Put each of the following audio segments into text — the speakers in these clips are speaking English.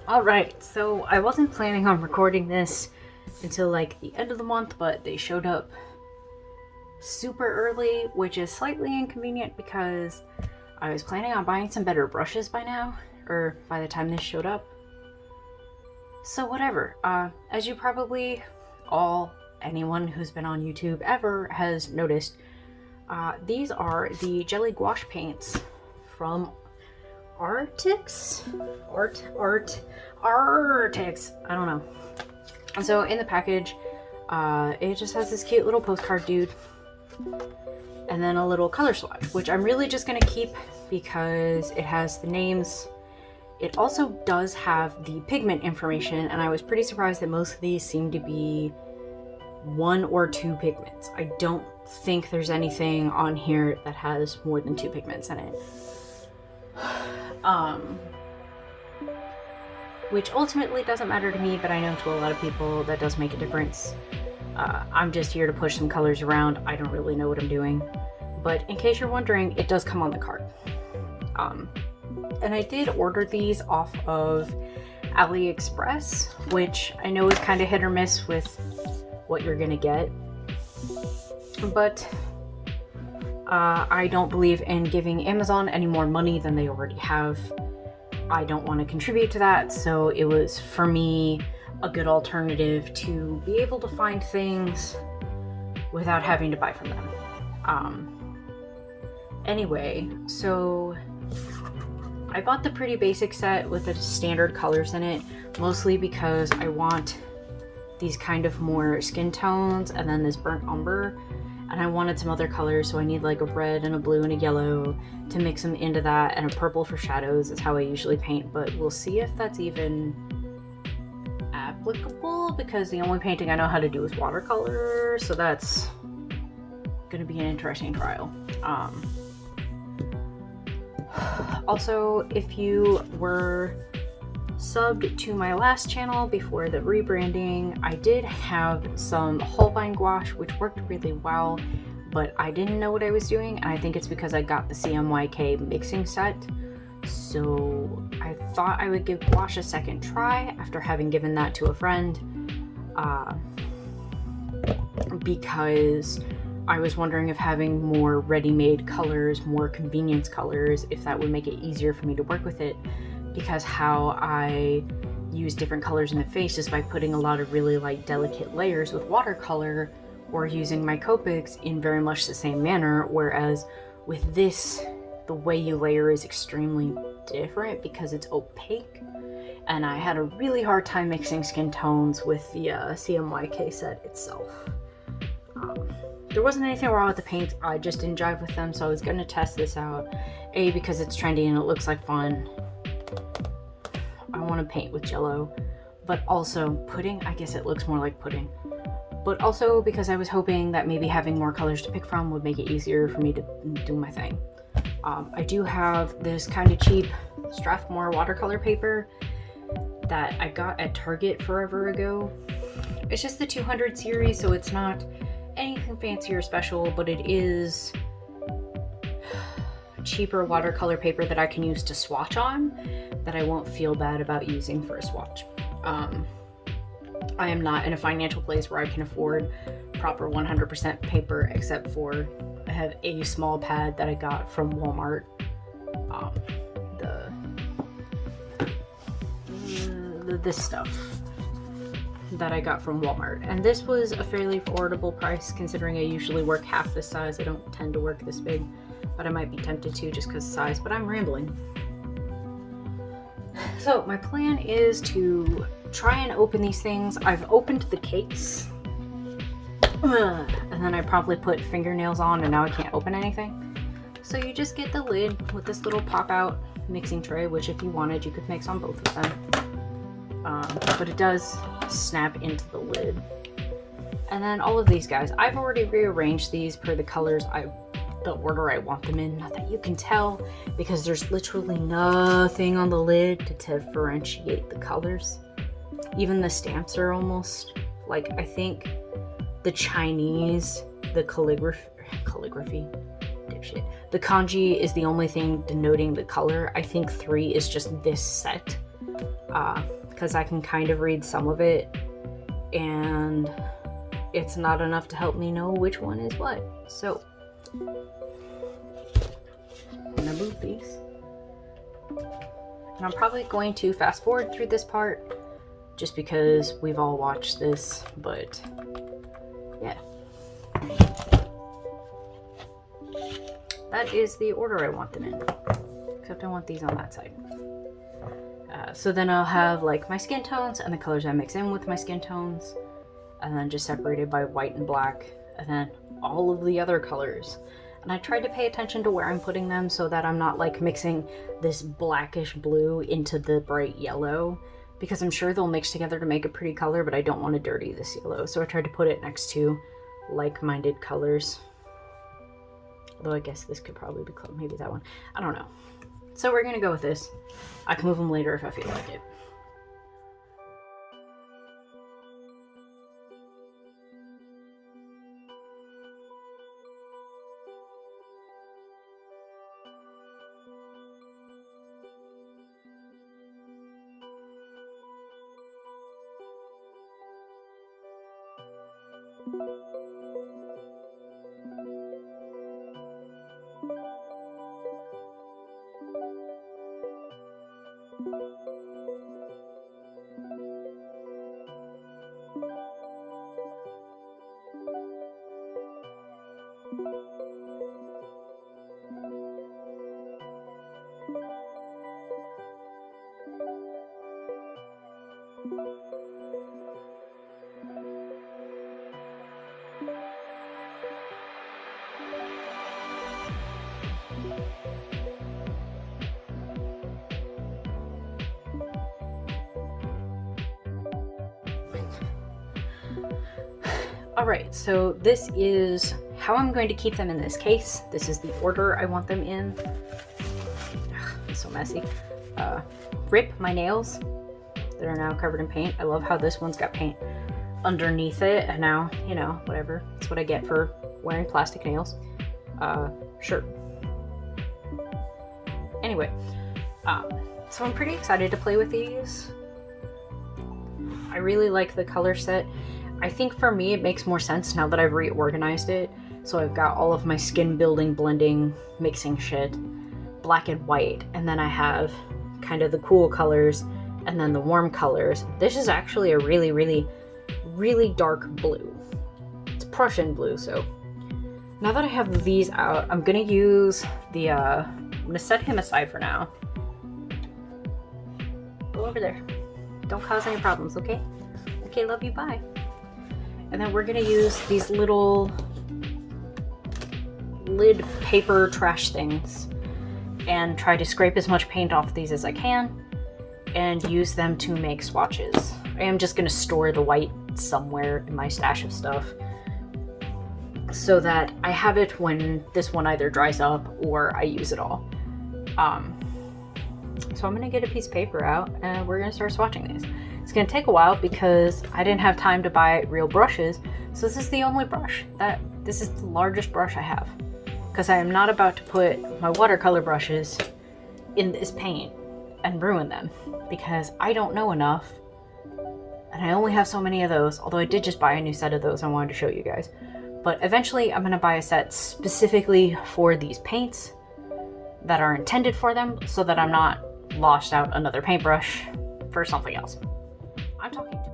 Alright, so I wasn't planning on recording this until like the end of the month, but they showed up super early, which is slightly inconvenient because I was planning on buying some better brushes by now, or by the time this showed up. So whatever, as you probably anyone who's been on YouTube ever has noticed, these are the Jelly Gouache paints from Arrtx? Arrtx, I don't know. And so in the package, it just has this cute little postcard dude and then a little color swatch, which I'm really just gonna keep because it has the names. It also does have the pigment information, and I was pretty surprised that most of these seem to be 1 or 2 pigments. I don't think there's anything on here that has more than 2 pigments in it. Which ultimately doesn't matter to me, but I know to a lot of people that does make a difference. I'm just here to push some colors around. I don't really know what I'm doing. But in case you're wondering, it does come on the cart. And I did order these off of AliExpress, which I know is kind of hit or miss with what you're gonna get. But I don't believe in giving Amazon any more money than they already have. I don't want to contribute to that, so it was, for me, a good alternative to be able to find things without having to buy from them. Anyway, so I bought the pretty basic set with the standard colors in it, mostly because I want these kind of more skin tones and then this burnt umber. And I wanted some other colors, so I need like a red and a blue and a yellow to mix them into that, and a purple for shadows is how I usually paint, but we'll see if that's even applicable because the only painting I know how to do is watercolor, so that's gonna be an interesting trial. Also, if you were subbed to my last channel before the rebranding, I did have some Holbein gouache, which worked really well, but I didn't know what I was doing, and I think it's because I got the CMYK mixing set. So I thought I would give gouache a second try after having given that to a friend, because I was wondering if having more ready-made colors, more convenience colors, if that would make it easier for me to work with it. Because how I use different colors in the face is by putting a lot of really like delicate layers with watercolor or using my Copics in very much the same manner, whereas with this, the way you layer is extremely different because it's opaque, and I had a really hard time mixing skin tones with the CMYK set itself. There wasn't anything wrong with the paints, I just didn't jive with them, so I was going to test this out. A, because it's trendy and it looks like fun. I want to paint with Jello, but also pudding, I guess it looks more like pudding. But also because I was hoping that maybe having more colors to pick from would make it easier for me to do my thing. I do have this kind of cheap Strathmore watercolor paper that I got at Target forever ago. It's just the 200 series, so it's not anything fancy or special, but it is cheaper watercolor paper that I can use to swatch on, that I won't feel bad about using for a swatch. I am not in a financial place where I can afford proper 100% paper, except for I have a small pad that I got from Walmart. This stuff that I got from Walmart, and this was a fairly affordable price considering I usually work half this size. I don't tend to work this big, but I might be tempted to just because of size, but I'm rambling. So my plan is to try and open these things. I've opened the case, and then I probably put fingernails on, and now I can't open anything. So you just get the lid with this little pop-out mixing tray, which if you wanted, you could mix on both of them. But it does snap into the lid. And then all of these guys, I've already rearranged these per the colors the order I want them in. Not that you can tell, because there's literally nothing on the lid to differentiate the colors. Even the stamps are almost like, I think the Chinese, the calligraphy, dipshit. The kanji is the only thing denoting the color. I think 3 is just this set. because I can kind of read some of it, and it's not enough to help me know which one is what. So I'm gonna move these. And I'm probably going to fast forward through this part just because we've all watched this, but yeah. That is the order I want them in, except I want these on that side. So then I'll have like my skin tones and the colors I mix in with my skin tones, and then just separated by white and black, and then all of the other colors. And I tried to pay attention to where I'm putting them so that I'm not like mixing this blackish blue into the bright yellow, because I'm sure they'll mix together to make a pretty color, but I don't want to dirty this yellow. So I tried to put it next to like-minded colors. Although I guess this could probably be maybe that one. I don't know. So we're gonna go with this. I can move them later if I feel like it. Alright, so this is how I'm going to keep them in this case. This is the order I want them in. Ugh, it's so messy. Rip my nails that are now covered in paint. I love how this one's got paint underneath it, and now, you know, whatever. That's what I get for wearing plastic nails. Sure. Anyway, so I'm pretty excited to play with these. I really like the color set. I think for me it makes more sense now that I've reorganized it. So I've got all of my skin building, blending, mixing shit, black and white, and then I have kind of the cool colors and then the warm colors. This is actually a really, really, really dark blue. It's Prussian blue, so now that I have these out, I'm gonna use the, I'm gonna set him aside for now. Go over there. Don't cause any problems, okay? Okay, love you, bye. And then we're gonna use these little lid paper trash things and try to scrape as much paint off these as I can and use them to make swatches. I am just gonna store the white somewhere in my stash of stuff so that I have it when this one either dries up or I use it all. So I'm gonna get a piece of paper out and we're gonna start swatching these. It's gonna take a while because I didn't have time to buy real brushes, so this is the only brush. This is the largest brush I have, because I am not about to put my watercolor brushes in this paint and ruin them, because I don't know enough, and I only have so many of those, although I did just buy a new set of those I wanted to show you guys. But eventually I'm gonna buy a set specifically for these paints that are intended for them, so that I'm not lost out another paintbrush for something else. I'm talking too much.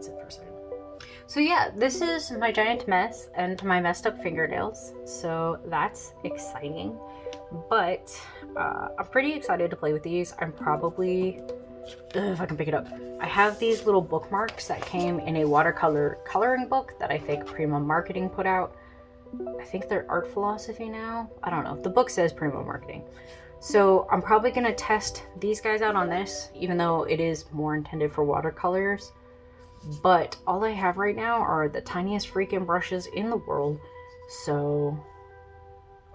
sit for a second. So yeah, this is my giant mess and my messed up fingernails, so that's exciting. But I'm pretty excited to play with these. I'm probably, if I can pick it up, I have these little bookmarks that came in a watercolor coloring book that I think Primo Marketing put out. I think they're art philosophy now. I don't know. The book says Primo Marketing. So I'm probably going to test these guys out on this, even though it is more intended for watercolors. But all I have right now are the tiniest freaking brushes in the world. So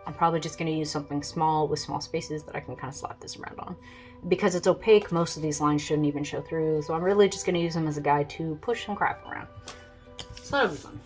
I'm probably just going to use something small with small spaces that I can kind of slap this around on. Because it's opaque, most of these lines shouldn't even show through. So I'm really just going to use them as a guide to push some crap around. So that'll be fun.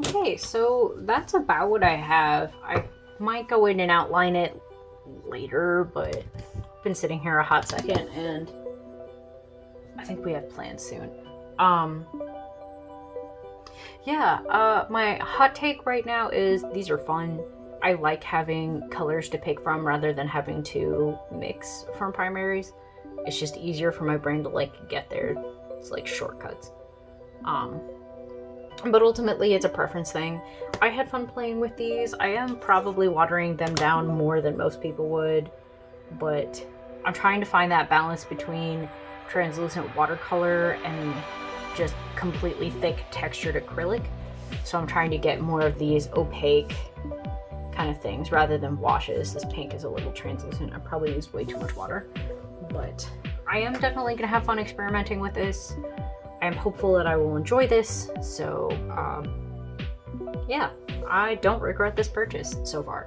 Okay, so that's about what I have. I might go in and outline it later, but I've been sitting here a hot second and I think we have plans soon. My hot take right now is these are fun. I like having colors to pick from rather than having to mix from primaries. It's just easier for my brain to like get there. It's like shortcuts. But ultimately it's a preference thing. I had fun playing with these. I am probably watering them down more than most people would, but I'm trying to find that balance between translucent watercolor and just completely thick textured acrylic. So I'm trying to get more of these opaque kind of things rather than washes. This pink is a little translucent. I probably used way too much water, but I am definitely gonna have fun experimenting with this. I am hopeful that I will enjoy this. So yeah, I don't regret this purchase so far.